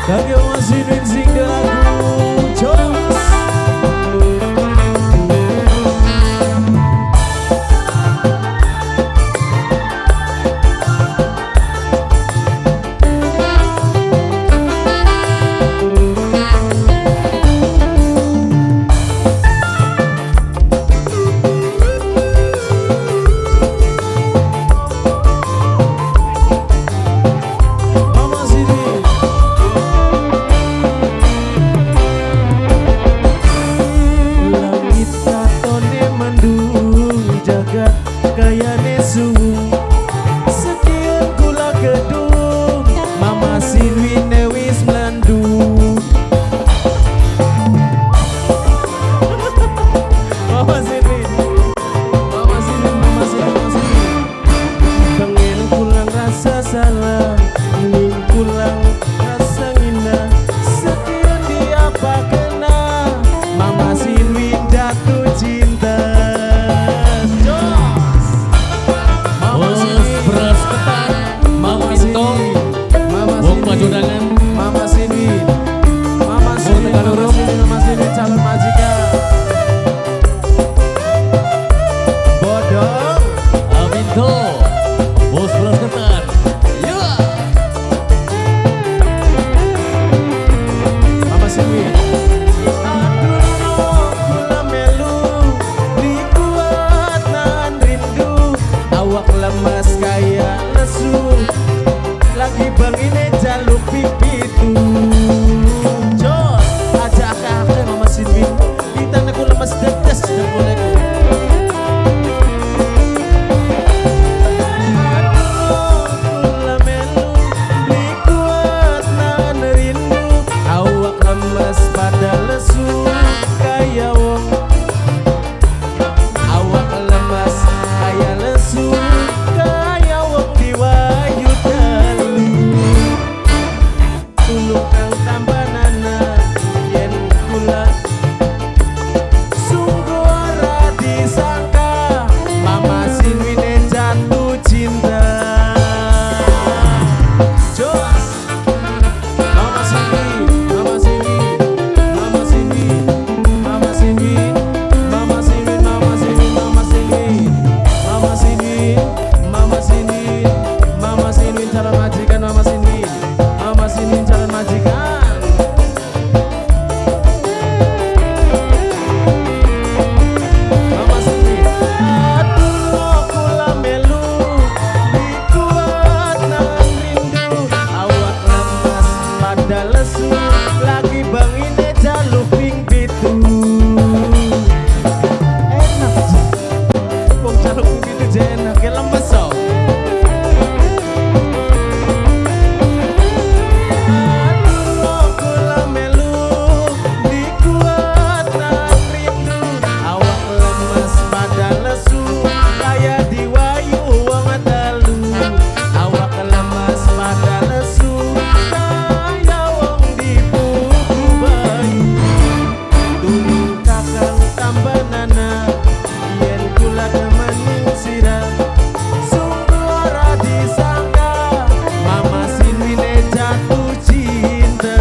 Kagak masih sing lagu Jos. Kaya nesu sekian gula gedung Mama Sinwin wis melandu. Mama Sinwin, Mama Sinwin, Mama Sinwin, Mama Sinwin. Pengen pulang rasa salah, ingin pulang rasa ngina. Sekian dia apa kena Mama Sinwin jatuh cinta. Mama Sinwin, Mama Sinwin calon majikan. Bodong, Aminto, bos beras ketan. Mama Sinwin. Aduh, kula melu dikuat nahan rindu. Awak lemas kayak lesu, lagi bang ini jaluk pipitu. Jos, ajak kakek Mama Sinwin. Kita aku lemas dedes dan bolehku. Aduh, kula melu dikuat nahan rindu. Awak lemas pada lesu kayak wong. Awak lemas kayak lesu kayak wong diwayu dalu. Tulung kang tambah nana yen kula sungguh ora disangka Mama Sinwin jatuh cinta. Jos, Mama Sinwin, Mama Sinwin, Mama Sinwin, Mama Sinwin, Mama Sinwin, Mama Sinwin, Mama Sinwin, Mama Sinwin, Mama Sinwin, Mama Sinwin calon majikan. Mama Sinwin, Mama Sinwin calon majikan. Mama Sinwin. Aduh, kula melu dikuat nahan rindu. Awak lemas pada lesu, lagi bang ini jaluk ping pitu. Enak wong jaluk ping pitu je enak ya lemes so. Aduh, kula melu dikuat nahan rindu. Awak lemas pada lesu, kaya diwayu wong dalu. Awak lemas pada lesu, kaya wong dibuku bayu. Tulung kakang tambah nana yen kula demen sirah. Sungguh ora disangka Mama Sinwin jatuh cinta.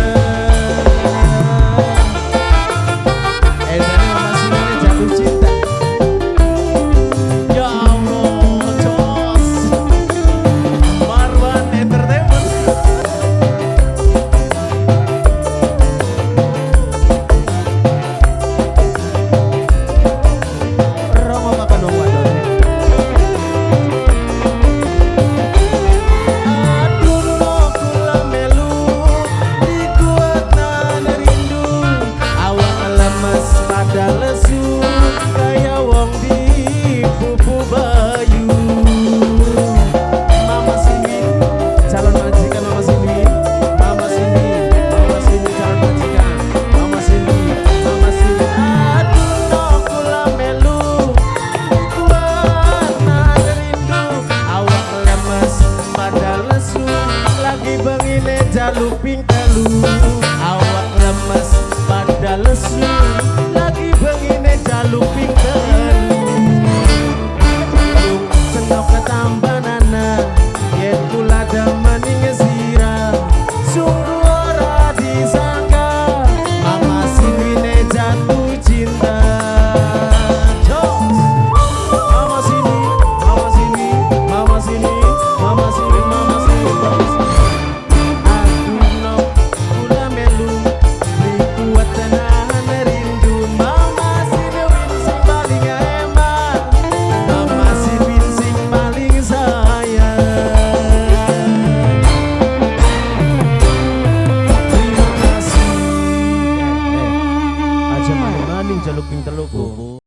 Edane Mama Sinwin jatuh cinta. Ya Allah, Jos, Marwan Entertainment. Romo makan dong wadon. Aduh, kula melu dikuat nahan rindu. Awak lemes pada lesu, kaya wong dipupu bayu. Mama Sinwin calon majikan. Mama Sinwin, Mama Sinwin, Mama Sinwin calon majikan. Mama Sinwin, Mama Sinwin. Aduh, kula melu dikuat nahan rindu. Awak lemes pada lesu, lagi bengine jaluk ping telu. Awak lemes pada lesu, lagi bengine jaluk ping telu. Senok ketambah